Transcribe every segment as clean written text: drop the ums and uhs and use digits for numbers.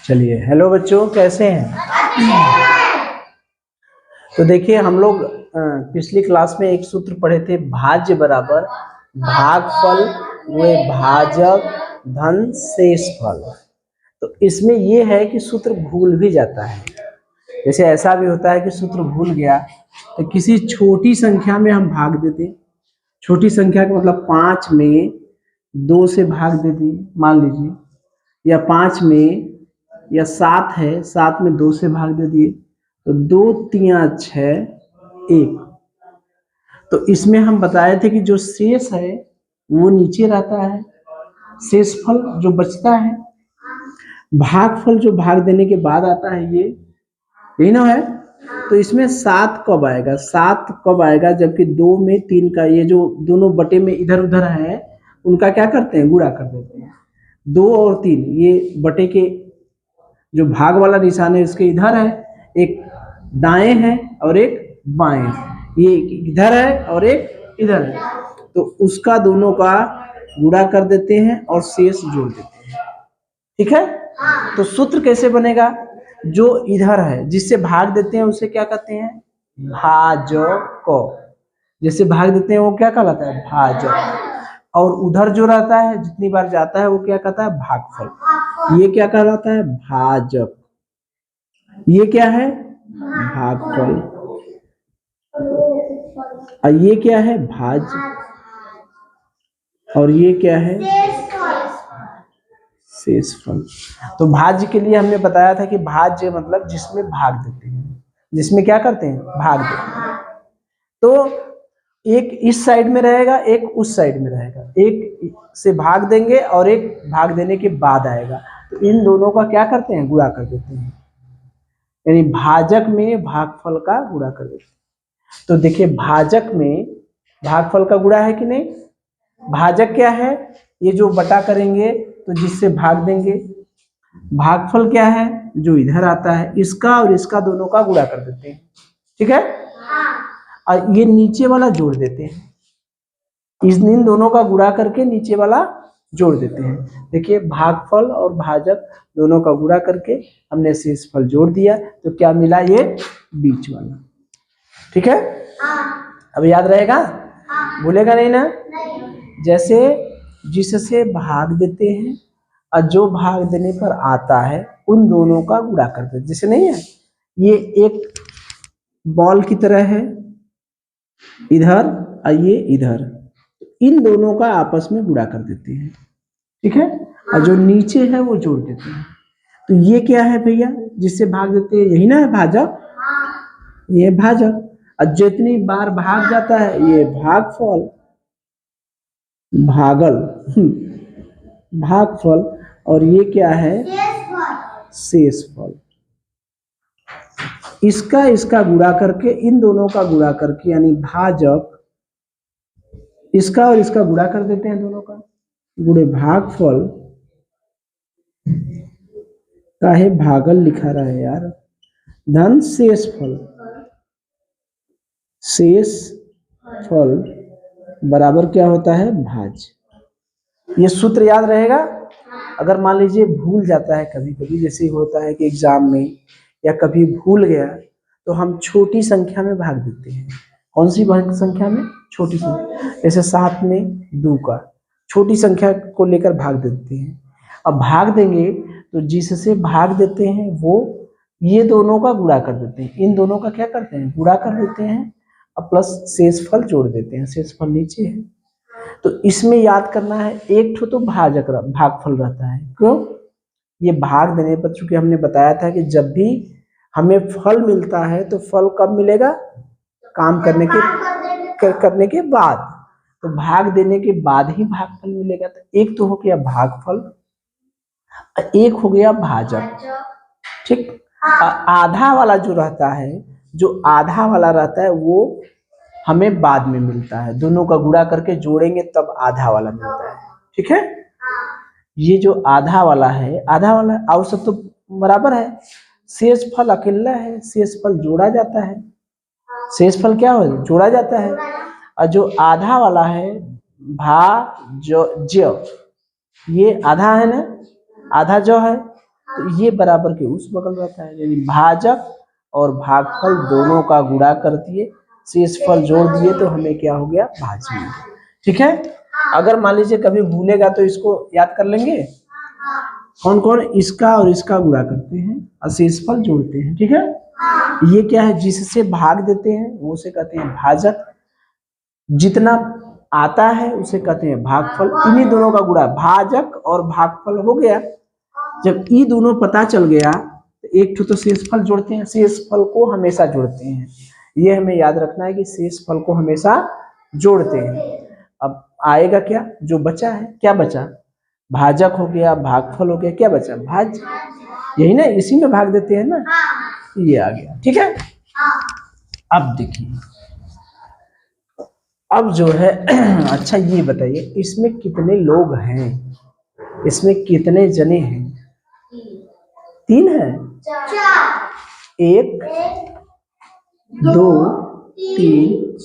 चलिए, हेलो बच्चों, कैसे हैं? तो देखिए, हम लोग पिछली क्लास में एक सूत्र पढ़े थे, भाज्य बराबर भागफल हुए भाजक धन शेषफल। तो इसमें ये है कि सूत्र भूल भी जाता है। जैसे ऐसा भी होता है कि सूत्र भूल गया तो किसी छोटी संख्या में हम भाग देते हैं। छोटी संख्या का मतलब 5 में 2 से भाग देते हैं, मान लीजिए, या 5 में, या 7 है, 7 में 2 से भाग दे दिए, तो 2 तिया 6 1। तो इसमें हम बताए थे कि जो शेष है वो नीचे रहता है, शेषफल जो बचता है। भागफल जो भाग देने के बाद आता है, ये यही ना है। तो इसमें 7 कब आएगा? 7 कब आएगा? जबकि 2 में 3 का, ये जो दोनों बटे में इधर उधर है, उनका क्या करते हैं? गुणा कर देते हैं। 2 और 3 ये बटे के जो भाग वाला निशान है इसके इधर है, एक दाएं है और एक बाएं, ये इधर है और एक इधर है, तो उसका दोनों का गुणा कर देते हैं और शेष जोड़ देते हैं। ठीक है? तो सूत्र कैसे बनेगा? जो इधर है जिससे भाग देते हैं उसे क्या कहते हैं? भाजक। जिससे भाग देते हैं वो क्या कहलाता है? भाजक। और उधर जो रहता है, जितनी बार जाता है, वो क्या कहता है? भागफल। ये क्या कहलाता है? भाजक। ये क्या है? भागफल। और ये क्या है? भाज। और ये क्या है? शेषफल। तो भाज्य के लिए हमने बताया था कि भाज्य मतलब जिसमें भाग देते हैं, जिसमें क्या करते हैं? भाग देते हैं। तो एक इस साइड में रहेगा, एक उस साइड में रहेगा, एक से भाग देंगे और एक भाग देने के बाद आएगा, तो इन दोनों का क्या करते हैं? गुणा कर देते हैं। यानी भाजक में भागफल का गुणा कर देते हैं। तो देखिए, भाजक में भागफल का गुणा है कि नहीं? भाजक क्या है? ये जो बटा करेंगे तो जिससे भाग देंगे। भागफल क्या है? जो इधर आता है, इसका और इसका दोनों का गुणा कर देते हैं। ठीक है? और ये नीचे वाला जोड़ देते हैं, इन दोनों का गुणा करके नीचे वाला जोड़ देते हैं। देखिए, भागफल और भाजक दोनों का गुणा करके हमने शेषफल जोड़ दिया, तो क्या मिला? ये बीच वाला। ठीक है? अब याद रहेगा? भूलेगा नहीं ना? जैसे जिससे भाग देते हैं और जो भाग देने पर आता है, उन दोनों का गुणा करते हैं। जैसे नहीं है, ये एक बॉल की तरह है, इधर और ये इधर, इन दोनों का आपस में गुणा कर देते हैं। ठीक है? और जो नीचे है वो जोड़ देते हैं। तो ये क्या है भैया? जिससे भाग देते हैं, यही ना है भाजक। ये भाजक। और जितनी बार भाग जाता है, ये भागफल, भागल, भागफल। और ये क्या है? शेषफल। इसका गुणा करके, इन दोनों का गुणा करके, यानी भाजक, इसका और इसका गुणा कर देते हैं, दोनों का गुणे भागफल। काहे भागल लिखा रहा है यार? धन शेषफल। शेषफल बराबर क्या होता है? भाज। ये सूत्र याद रहेगा। अगर मान लीजिए भूल जाता है, कभी कभी जैसे होता है कि एग्जाम में या कभी भूल गया, तो हम छोटी संख्या में भाग देते हैं। कौन सी संख्या में? छोटी संख्या। जैसे 7 में 2 का, छोटी संख्या को लेकर भाग देते हैं। अब भाग देंगे तो जिससे भाग देते हैं वो ये दोनों का गुणा कर देते हैं, इन दोनों का क्या करते हैं? गुणा कर देते हैं, और प्लस शेषफल जोड़ देते हैं। शेषफल नीचे है। तो इसमें याद करना है, एक तो भाजक भागफल रहता है। क्यों? ये भाग देने पर, चूंकि हमने बताया था कि जब भी हमें फल मिलता है तो फल कब मिलेगा? काम करने के बाद। तो भाग देने के बाद ही भागफल मिलेगा। तो एक तो हो गया भागफल, एक हो गया भाजक। ठीक? आधा वाला जो रहता है, जो आधा वाला रहता है, वो हमें बाद में मिलता है। दोनों का गुणा करके जोड़ेंगे तब आधा वाला मिलता है। ठीक है? ये जो आधा वाला है, आधा वाला, और सब तो बराबर है। शेषफल अकेला है, शेषफल जोड़ा जाता है। शेषफल क्या हो? जोड़ा जाता है। और जो आधा वाला है, भा जो ज, ये आधा है ना? आधा जो है, तो ये बराबर के उस बगल रहता है, यानी भाजक और भागफल दोनों का गुणा कर दिए, शेषफल जोड़ दिए तो हमें क्या हो गया, भाज्य मिल गया। ठीक है, अगर मान लीजिए कभी भूलेगा तो इसको याद कर लेंगे, कौन कौन इसका और इसका गुणा करते हैं और शेषफल जोड़ते हैं। ठीक है, ये क्या है, जिससे भाग देते हैं वो उसे कहते हैं भाजक, जितना आता है उसे कहते हैं भागफल। इन्हीं दोनों का गुणा भाजक और भागफल हो गया। जब ये दोनों पता चल गया तो एक तो शेषफल जोड़ते हैं, शेषफल को हमेशा जोड़ते हैं, ये हमें याद रखना है कि शेषफल को हमेशा जोड़ते हैं। अब आएगा क्या, जो बचा है, क्या बचा, भाजक हो गया, भागफल हो गया, क्या बचा, भाज्य, यही ना, इसी में भाग देते हैं ना, ये आ गया। ठीक है, अब देखिए, अब जो है अच्छा ये बताइए इसमें कितने लोग हैं, इसमें कितने जने हैं, 3 है, 1 2 3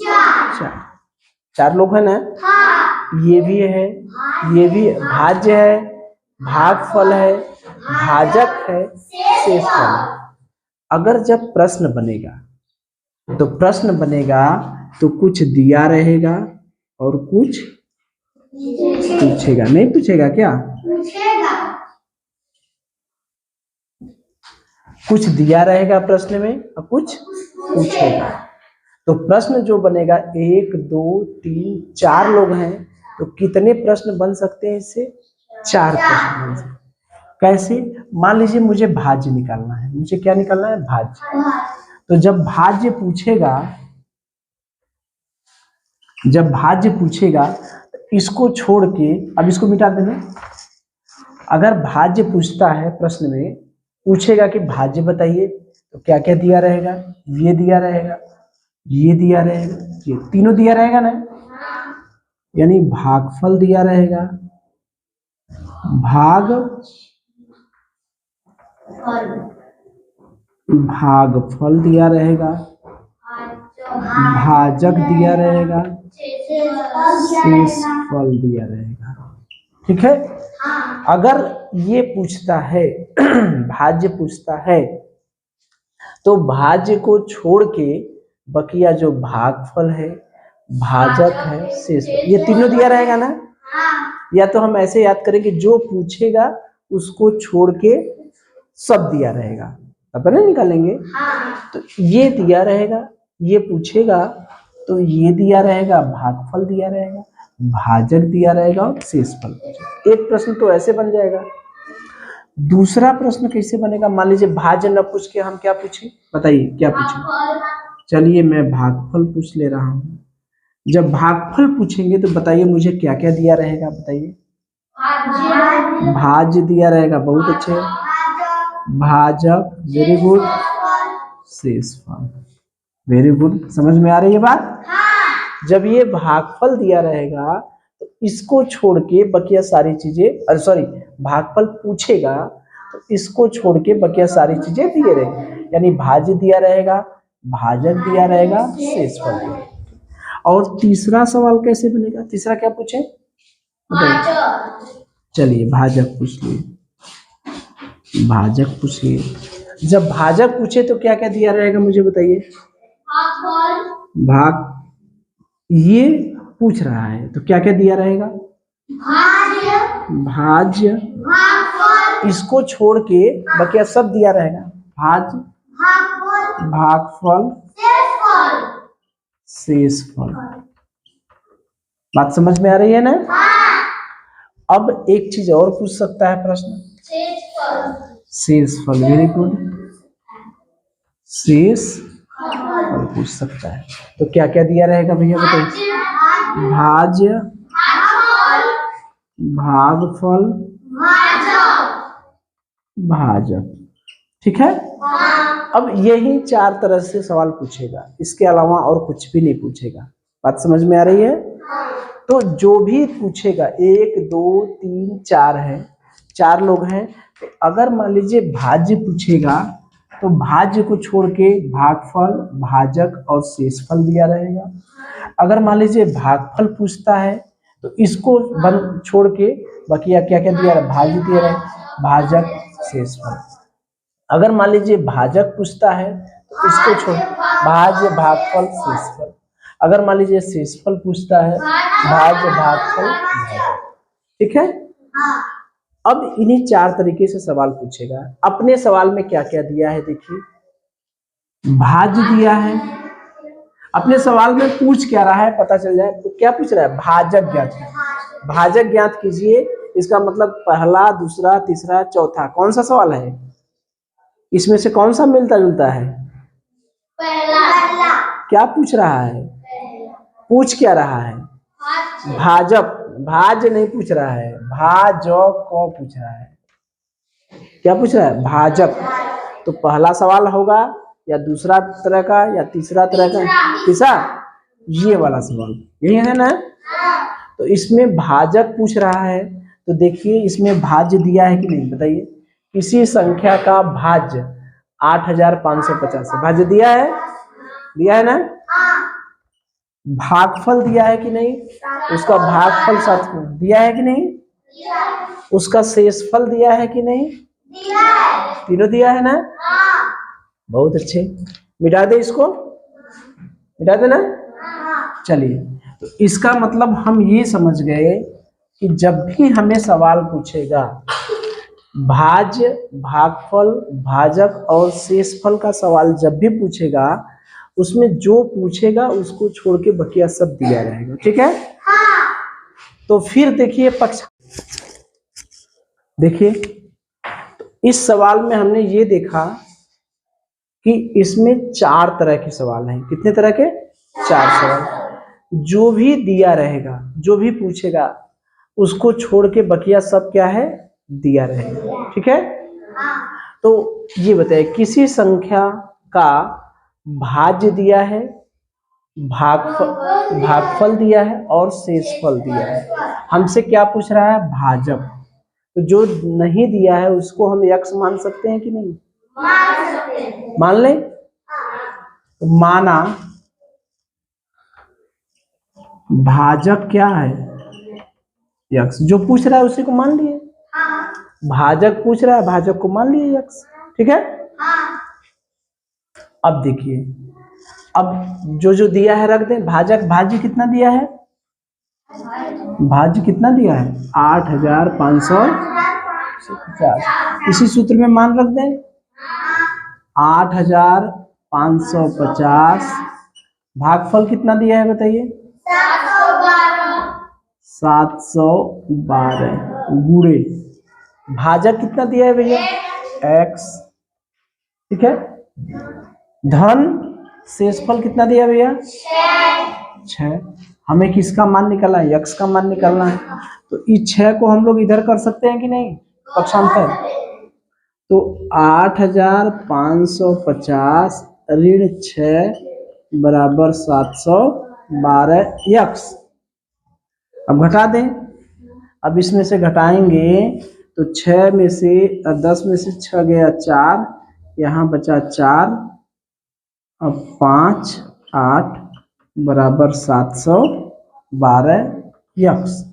4 लोग है ना। ये भी है, ये भी भाज्य है, भागफल है, भाजक है, शेषफल है। अगर जब प्रश्न बनेगा तो प्रश्न बनेगा तो कुछ दिया रहेगा और कुछ पूछेगा, नहीं पूछेगा क्या, कुछ दिया रहेगा प्रश्न में और कुछ पूछेगा। तो प्रश्न जो बनेगा 1 2 3 4 लोग हैं तो कितने प्रश्न बन सकते हैं इससे, 4 प्रश्न बन सकते हैं। कैसे, मान लीजिए मुझे भाज्य निकालना है, मुझे क्या निकालना है, भाज्य। तो जब भाज्य पूछेगा, जब भाज्य पूछेगा तो इसको छोड़ के, अब इसको मिटा देना, अगर भाज्य पूछता है प्रश्न में, पूछेगा कि भाज्य बताइए तो क्या क्या दिया रहेगा, ये दिया रहेगा, ये दिया रहेगा, ये तीनों दिया रहेगा ना, यानी भागफल दिया रहेगा, भागफल दिया रहेगा, भाजक दिया रहेगा, शेषफल दिया रहेगा। ठीक है, अगर ये पूछता है भाज्य पूछता है तो भाज्य को छोड़ के बकिया जो भागफल है, भाजक है, शेषफल, ये तीनों दिया रहेगा ना। या तो हम ऐसे याद करें कि जो पूछेगा उसको छोड़ के सब दिया रहेगा, अपन निकालेंगे। तो ये दिया रहेगा, ये पूछेगा तो ये दिया रहेगा, भागफल दिया रहेगा, भाजक दिया रहेगा और शेषफल। एक प्रश्न तो ऐसे बन जाएगा। दूसरा प्रश्न कैसे बनेगा, मान लीजिए भाज्य न पूछ के हम क्या पूछे, बताइए क्या पूछे, चलिए मैं भागफल पूछ ले रहा हूँ। जब भागफल पूछेंगे तो बताइए मुझे क्या क्या दिया रहेगा, बताइए, भाज्य दिया रहेगा, बहुत अच्छे, भाजक, वेरी गुड, शेषफल, वेरी गुड, समझ में आ रही है बात। जब ये भागफल दिया रहेगा तो इसको छोड़ के बकिया सारी चीजें, सॉरी, भागफल पूछेगा तो इसको छोड़ के बकिया सारी चीजें दिए रहेंगे, यानी भाज्य दिया रहेगा, भाजक दिया रहेगा, शेषफल दिया। और तीसरा सवाल कैसे बनेगा, तीसरा क्या पूछे, चलिए भाजक पूछ लिए, भाजक पूछिए। जब भाजक पूछे तो क्या क्या दिया रहेगा मुझे बताइए, भाग, ये पूछ रहा है तो क्या क्या दिया रहेगा, भाज्य, इसको छोड़ के बकिया सब दिया रहेगा, भाज्य, भागफल, शेषफल। बात समझ में आ रही है ना। अब एक चीज और पूछ सकता है प्रश्न, शेषफल, वेरी गुड, शेषफल पूछ सकता है। तो क्या क्या दिया रहेगा भैया बताइए, भाज्य, भागफल, भाजक। ठीक है, अब यही 4 तरह से सवाल पूछेगा, इसके अलावा और कुछ भी नहीं पूछेगा। बात समझ में आ रही है। तो जो भी पूछेगा 1 2 3 4 है, 4 लोग हैं, तो अगर मान लीजिए भाज्य पूछेगा तो भाज्य को छोड़ के भागफल, भाजक और शेषफल दिया रहेगा। अगर मान लीजिए भागफल पूछता है तो इसको छोड़ के बकिया क्या क्या दिया रहा, भाज्य दिया रहा, भाजक, शेषफल। अगर मान लीजिए भाजक पूछता है तो इसको छोड़, भाज्य भागफल शेषफल। अगर मान लीजिए शेषफल पूछता है, भाज्य भागफल भाजक। ठीक है। अब इन्हीं 4 तरीके से सवाल पूछेगा। अपने सवाल में क्या क्या दिया है देखिए, भाज्य दिया है। अपने सवाल में पूछ क्या रहा है पता चल जाए। तो क्या पूछ रहा है, भाजक ज्ञात कीजिए। भाजक ज्ञात कीजिए, इसका मतलब पहला, दूसरा, तीसरा, चौथा। कौन सा सवाल है इसमें से, कौन सा मिलता जुलता है? पहला। क्या पूछ रहा है, पूछ क्या रहा है? भाजक। भाज्य नहीं पूछ रहा है, भाजक को पूछ रहा है। क्या पूछ रहा है, भाजक। तो पहला सवाल होगा या दूसरा तरह का या तीसरा तरह का, तीसरा ये वाला सवाल, यही है ना। तो इसमें भाजक पूछ रहा है, तो देखिए इसमें भाज्य दिया है कि नहीं बताइए। किसी संख्या का भाज्य 8550 है, भाज्य दिया है ना। भागफल दिया है कि नहीं, उसका भागफल साथ में दिया है कि नहीं, उसका शेषफल दिया है कि नहीं, तीनों दिया है ना। बहुत अच्छे, मिटा दे इसको, मिटा देना। चलिए, तो इसका मतलब हम ये समझ गए कि जब भी हमें सवाल पूछेगा भाज्य, भागफल, भाजक और शेषफल का सवाल जब भी पूछेगा, उसमें जो पूछेगा उसको छोड़ के बकिया सब दिया रहेगा। ठीक है। तो फिर देखिए पक्ष, देखिए इस सवाल में हमने ये देखा कि इसमें 4 तरह के सवाल हैं। कितने तरह के? 4 सवाल। जो भी दिया रहेगा, जो भी पूछेगा उसको छोड़ के बकिया सब क्या है, दिया रहेगा। ठीक है। तो ये बताइए, किसी संख्या का भाज्य दिया है, भागफल दिया है और शेषफल दिया है। हमसे क्या पूछ रहा है, भाजक। तो जो नहीं दिया है उसको हम यक्ष मान सकते हैं कि नहीं, मान ले। तो माना भाजक क्या है, यक्ष। जो पूछ रहा है उसी को मान लिए। भाजक पूछ रहा है, भाजक को मान लिए यक्ष। ठीक है। अब देखिए, अब जो दिया है रख दें। भाजक, भाज्य कितना दिया है, भाज्य कितना दिया है, 8550। इसी सूत्र में मान रख दें 8550। भागफल कितना दिया है बताइए, 712 गुणे भाजक कितना दिया है भैया, x। ठीक है। धन शेषफल कितना दिया है भैया, 6। हमें किसका मान निकालना है, x का मान निकालना है। तो इस 6 को हम लोग इधर कर सकते हैं कि नहीं, पक्षांतर। तो 8550 ऋण 6 बराबर 712 यक्स। अब घटा दें। अब इसमें से घटाएंगे तो 6 में से 10 में से 6 गया 4, यहाँ बचा 4। अब 5 8 बराबर 712 यक्स।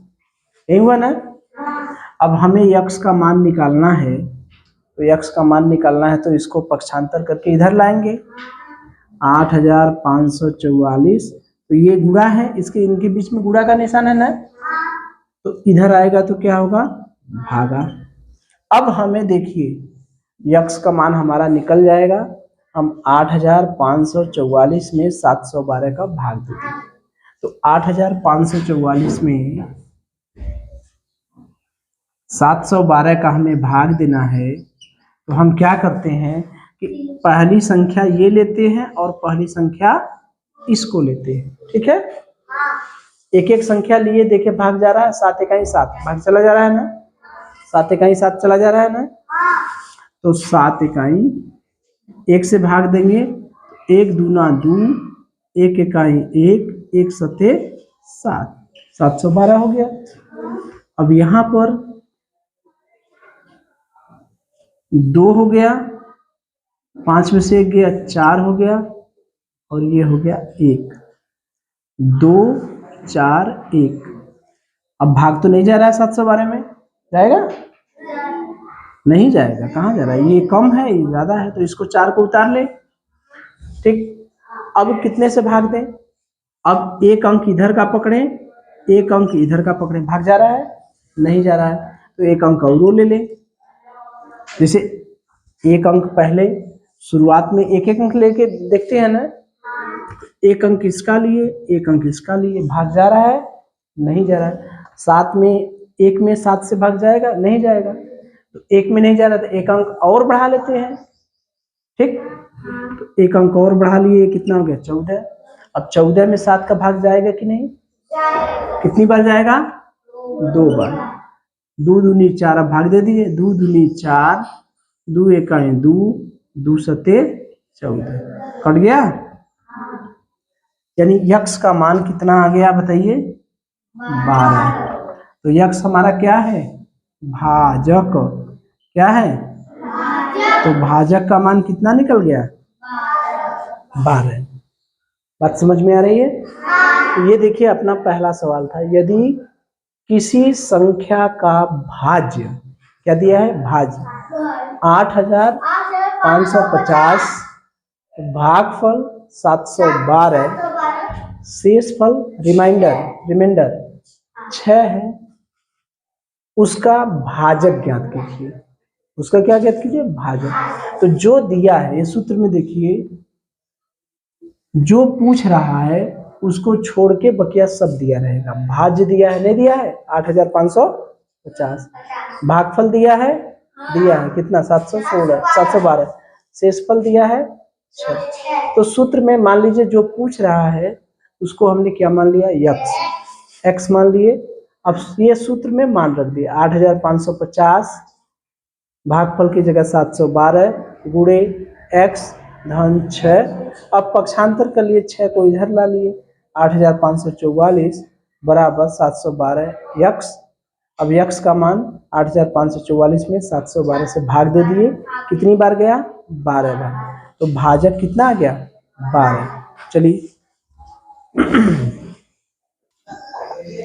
यही हुआ ना। अब हमें यक्स का मान निकालना है, तो यक्स का मान निकालना है तो इसको पक्षांतर करके इधर लाएंगे। 8544, तो ये गुणा है, इसके इनके बीच में गुणा का निशान है ना, तो इधर आएगा तो क्या होगा, भागा। अब हमें देखिए यक्स का मान हमारा निकल जाएगा। हम 8544 में 712 का भाग दे देंगे। तो 8544 में 712 का हमें भाग देना है। तो हम क्या करते हैं कि पहली संख्या ये लेते हैं और पहली संख्या इसको लेते हैं। ठीक है। एक एक संख्या लिए, देखे भाग जा रहा है, 7 इकाई 7 भाग चला जा रहा है ना, 7 इकाई 7 चला जा रहा है ना। तो 7 इकाई 1 से भाग देंगे, 1 दूना 2, 1 इकाई 1, 1 सते 7, 712 हो गया। अब यहाँ पर 2 हो गया, 5 में से 1 गया 4 हो गया, और ये हो गया 1, 2 4 1। अब भाग तो नहीं जा रहा है 712 में, जाएगा नहीं जाएगा, कहाँ जा रहा है, ये कम है ये ज्यादा है, तो इसको 4 को उतार ले। ठीक, अब कितने से भाग दें, अब एक अंक इधर का पकड़े, एक अंक इधर का पकड़े, भाग जा रहा है, नहीं जा रहा है, तो एक अंक और ले ले। जैसे एक अंक पहले शुरुआत में एक एक अंक लेके देखते हैं ना, एक अंक इसका लिए, एक अंक इसका लिए, भाग जा रहा है, नहीं जा रहा है। 7 में, एक में 7 से भाग जाएगा, नहीं जाएगा, तो एक में नहीं जा रहा, तो एक अंक और बढ़ा लेते हैं। ठीक, तो एक अंक और बढ़ा लिए, कितना हो गया 14। अब 14 में 7 का भाग जाएगा कि नहीं, कितनी बार जाएगा, 2 बार। 2 दूनी 4, अब भाग दे दिए, 2 दूनी 4, 2 एकाएं 2, 2 सते 14, कट गया। यानी यक्स का मान कितना आ गया बताइए, 12। तो यक्स हमारा क्या है, भाजक, क्या है, तो भाजक का मान कितना निकल गया, 12। बात समझ में आ रही है। तो ये देखिए अपना पहला सवाल था, यदि किसी संख्या का भाज्य, क्या दिया है, भाज्य 8550, भागफल 712, शेषफल रिमाइंडर 6 है, उसका भाजक ज्ञात कीजिए। उसका क्या ज्ञात कीजिए, भाजक। तो जो दिया है ये सूत्र में देखिए, जो पूछ रहा है उसको छोड़ के बकिया सब दिया रहेगा। भाज्य दिया है, नहीं दिया है 8550, भागफल दिया है कितना 712, शेषफल दिया है 6। तो सूत्र में मान लीजिए जो पूछ रहा है उसको हमने क्या मान लिया, एक्स मान लिए। अब ये सूत्र में मान रख दिया 8550, भागफल की जगह 712 गुणे एक्स धन 6। अब पक्षांतर कर लिए, 6 को इधर ला लिए, 8544 बराबर 712 यक्स। अब यक्स का मान 8544 में 712 से भाग दे दिए, कितनी बार गया, 12 बार। तो भाजक कितना आ गया, 12।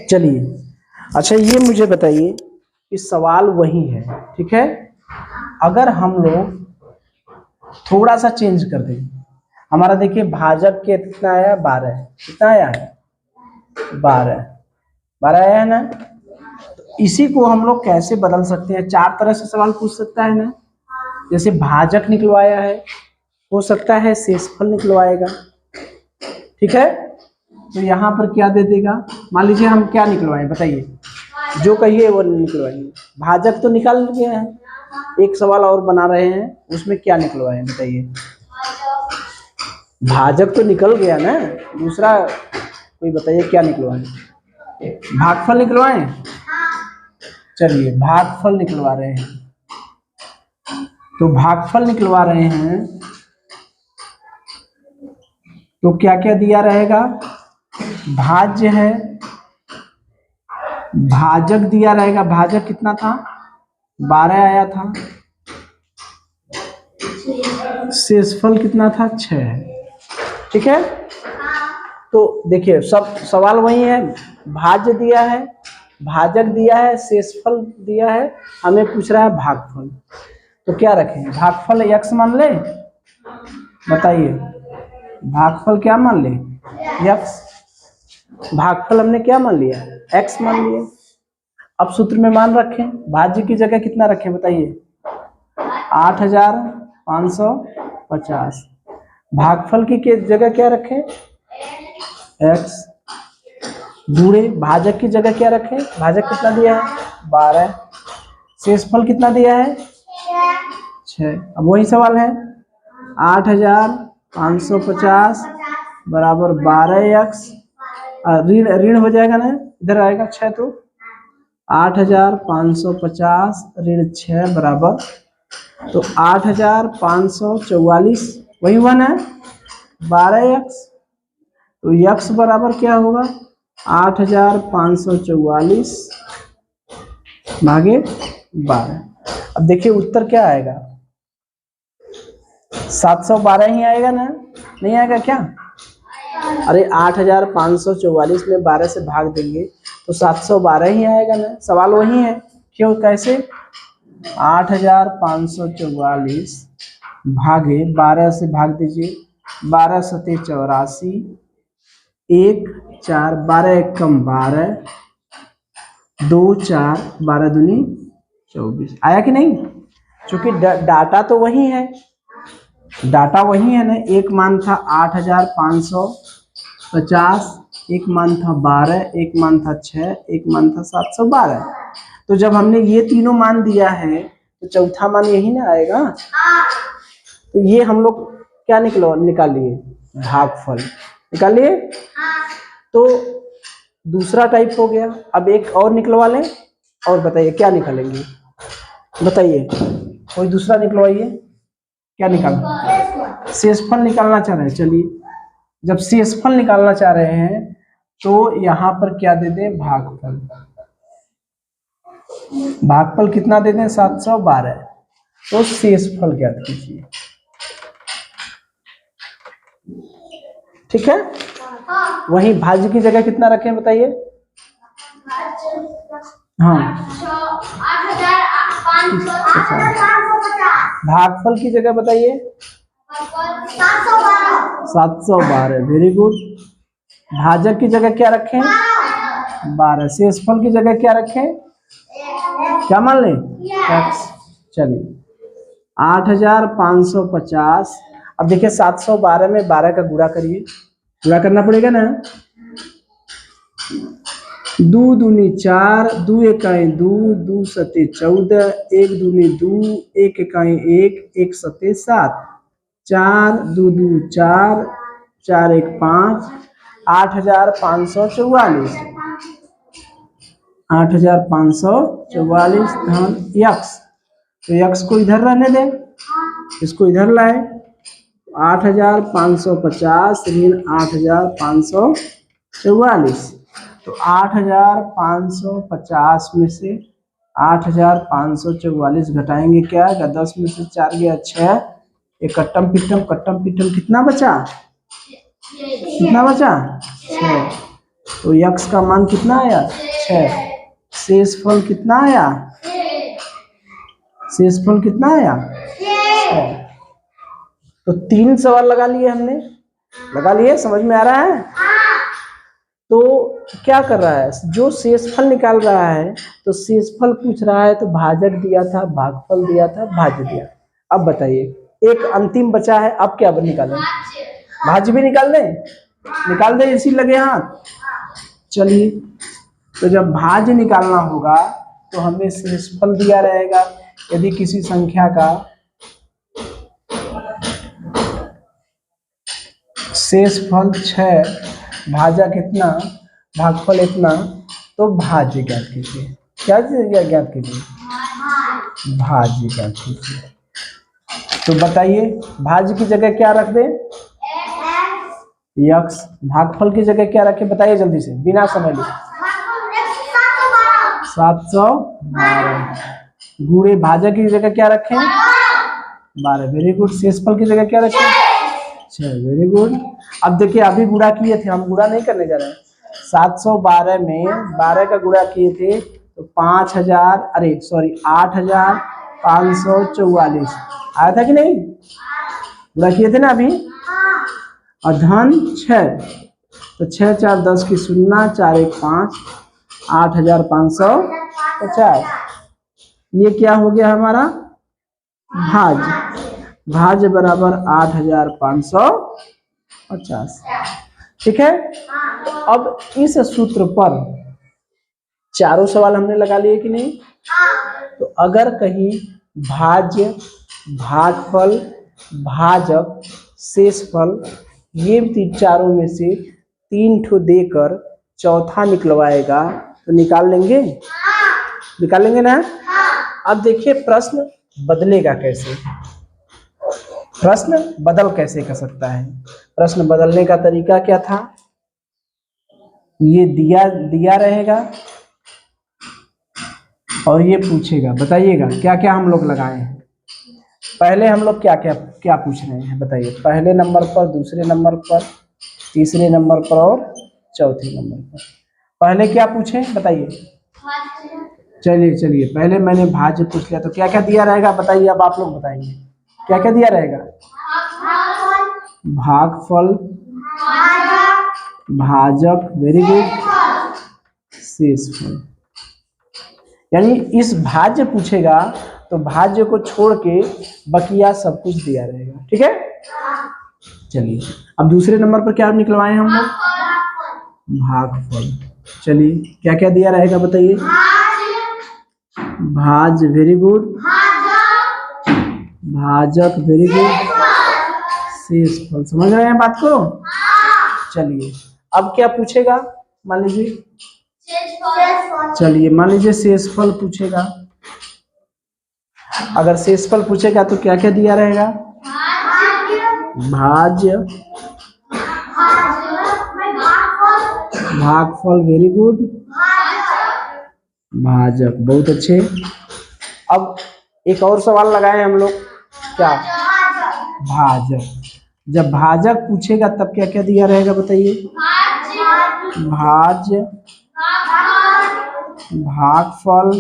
चलिए अच्छा ये मुझे बताइए कि सवाल वही है, ठीक है। अगर हम लोग थोड़ा सा चेंज कर दें, हमारा देखिए भाजक के कितना आया, 12, कितना आया, 12 आया है ना। तो इसी को हम लोग कैसे बदल सकते हैं, 4 तरह से सवाल पूछ सकता है ना। जैसे भाजक निकलवाया है, हो सकता है शेषफल निकलवाएगा, ठीक है। तो यहाँ पर क्या दे देगा, मान लीजिए हम क्या निकलवाएं बताइए, जो कहिए वो निकलवाएंगे। भाजक तो निकाल गया है, एक सवाल और बना रहे हैं, उसमें क्या निकलवाएं बताइए। भाजक तो निकल गया ना, दूसरा कोई बताइए क्या निकलवाएं। भागफल निकलवाएं, चलिए भागफल निकलवा रहे हैं। तो भागफल निकलवा रहे हैं तो क्या क्या दिया रहेगा, भाज्य है, भाजक दिया रहेगा, भाजक कितना था, 12 आया था, शेषफल कितना था, 6, ठीक है। तो देखिए सब सवाल वही है, भाज्य दिया है, भाजक दिया है, शेषफल दिया है, हमें पूछ रहा है भागफल। तो क्या रखें, भागफल x मान ले, बताइए भागफल क्या मान ले, x। भागफल हमने क्या मान लिया, x मान लिया। अब सूत्र में मान रखें, भाज्य की जगह कितना रखें बताइए, 8550। भागफल की जगह क्या रखें, x। गुणे भाजक की जगह क्या रखें, भाजक कितना दिया है, 12। शेषफल कितना दिया है, 6। अब वही सवाल है, 8550 बराबर 12x, ऋण हो जाएगा ना, इधर आएगा 6, तो 8550 ऋण 6 बराबर, तो 8544 वही हुआ ना, 12x। तो x बराबर क्या होगा, 8544 भागे 12। अब देखिए उत्तर क्या आएगा, 712 ही आएगा ना, नहीं आएगा क्या। अरे 8544 में 12 से भाग देंगे तो 712 ही आएगा ना, सवाल वही है। क्यों, कैसे, 8544 भागे 12 से भाग दीजिए, 12 सते 84, 1 4 12 एकम 12, 2 4 12 दूनी 24। आया कि नहीं? क्योंकि डाटा तो वही है, डाटा वही है ना। एक मान था 8550, एक मान था 12, एक मान था 6, एक मान था 712। तो जब हमने ये तीनों मान दिया है तो चौथा मान यही ना आएगा। तो ये हम लोग क्या निकालिए, भागफल निकालिए। तो दूसरा टाइप हो गया। अब एक और निकलवा लें, और बताइए क्या निकालेंगे, बताइए कोई दूसरा निकलवाइए। क्या निकालना, शेषफल निकालना चाह रहे हैं। चलिए, जब शेषफल निकालना चाह रहे हैं तो यहाँ पर क्या दे दें, भागफल। भागफल कितना दे दें, 712। तो शेषफल ज्ञात कीजिए। ठीक है, वही भाज्य की जगह कितना रखें बताइए। हाँ, भागफल की जगह बताइए 712। Very good. भाजक की जगह क्या रखें, 12। शेषफल की जगह क्या रखें, क्या मान लें, x। चलिए 8550। अब देखिए 712 में 12 का गुणा करिए, गुणा करना पड़ेगा ना। 2 दूनी 4, 2 एकाई 2, 2 सते 14, 1 दूनी 2, 1 एकाई 1, 1 सते 7, 4 2 2 4, 4 1 5, 8544। 8544 धन यक्स। तो यक्स को इधर रहने दें, इसको इधर लाए। 8550 ऋण 8544। तो 8550 में से 8544 घटाएंगे क्या, 10 में से 4 गया 6, एक कट्टम पिट्टम कितना बचा, कितना बचा 6। तो यक्स का मान कितना आया, 6। शेषफल कितना आया, शेषफल कितना आया, 6। तो 3 सवाल लगा लिए हमने, लगा लिए, समझ में आ रहा है। तो क्या कर रहा है, जो शेषफल निकाल रहा है तो शेषफल पूछ रहा है, तो भाजक दिया था, भागफल दिया था, भाज्य दिया। अब बताइए, एक अंतिम बचा है, अब क्या निकालें, भाज्य भी निकाल दें, इसी लगे हाथ। चलिए, तो जब भाज्य निकालना होगा तो हमें शेषफल दिया रहेगा। यदि किसी संख्या का शेषफल 6, भाजक इतना, भागफल इतना, तो भाज्य ज्ञात कीजिए। क्या ज्ञात कीजिए, भाज्य ज्ञात कीजिए। तो बताइए, भाज्य की जगह क्या रख दें, यक्स। भागफल की जगह क्या रखें, बताइए जल्दी से, बिना समय लिए। 712। गुणे भाजक की जगह क्या रखें, 12। Very good. शेषफल की जगह क्या रखें, 6। Very good. अब देखिए, अभी गुणा किए थे, हम गुणा नहीं करने जा रहे हैं। 712 में 12 का गुणा किए थे तो 8544 आया था कि नहीं, गुणा किए थे ना अभी। और धन 6, तो 6 4 10 की 0, 4 1 5, 8550। ये क्या हो गया हमारा, भाज्य बराबर 8550। ठीक है। अब इस सूत्र पर चारों सवाल हमने लगा लिए कि नहीं। तो अगर कहीं भाज्य, भागफल, भाजक, शेषफल, ये चारों में से 3 ठो देकर चौथा निकलवाएगा तो निकाल लेंगे ना। अब देखिए, प्रश्न बदलेगा कैसे, प्रश्न बदल कैसे कर सकता है। प्रश्न बदलने का तरीका क्या था, ये दिया रहेगा और ये पूछेगा। बताइएगा क्या क्या हम लोग लगाए हैं। पहले हम लोग क्या पूछ रहे हैं बताइए, पहले नंबर पर, दूसरे नंबर पर, तीसरे नंबर पर और चौथे नंबर पर। पहले क्या पूछे बताइए, चलिए चलिए, पहले मैंने भाज्य पूछ लिया, तो क्या क्या दिया रहेगा बताइए, अब आप लोग बताएंगे क्या क्या दिया रहेगा। भागफल, भाजक, वेरी गुड, शेषफल। यानी इस भाज्य पूछेगा तो भाज्य को छोड़ के बकिया सब कुछ दिया रहेगा, ठीक है। चलिए अब दूसरे नंबर पर क्या निकलवाए हम लोग, भागफल। चलिए क्या क्या दिया रहेगा बताइए। भाज, वेरी गुड, भाजक, वेरी गुड, शेषफल। समझ रहे हैं बात को। चलिए अब क्या पूछेगा, मान लीजिए, चलिए मान लीजिए शेषफल पूछेगा। अगर शेषफल पूछेगा तो क्या क्या दिया रहेगा, भाज्य, भागफल, वेरी गुड, भाजक, बहुत अच्छे। अब एक और सवाल लगाए हम लोग, क्या, भाजक। जब भाजक पूछेगा तब क्या क्या दिया रहेगा बताइए, भाज्य, भागफल,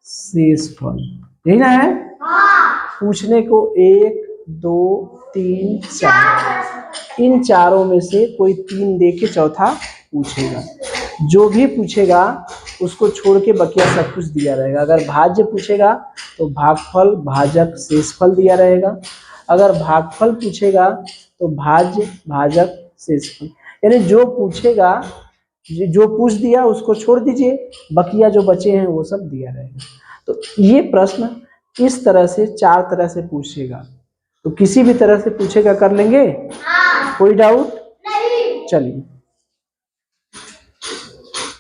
शेषफल, यही ना है। पूछने को 1 2 3 4, इन चारों में से कोई 3 दे के चौथा पूछेगा। जो भी पूछेगा उसको छोड़ के बकिया सब कुछ दिया रहेगा। अगर भाज्य पूछेगा तो भागफल, भाजक, शेषफल दिया रहेगा। अगर भागफल पूछेगा तो भाज्य, भाजक, शेषफल। यानी जो पूछेगा, जो पूछ दिया उसको छोड़ दीजिए, बकिया जो बचे हैं वो सब दिया रहेगा। तो ये प्रश्न इस तरह से 4 तरह से पूछेगा, तो किसी भी तरह से पूछेगा कर लेंगे, कोई डाउट। चलिए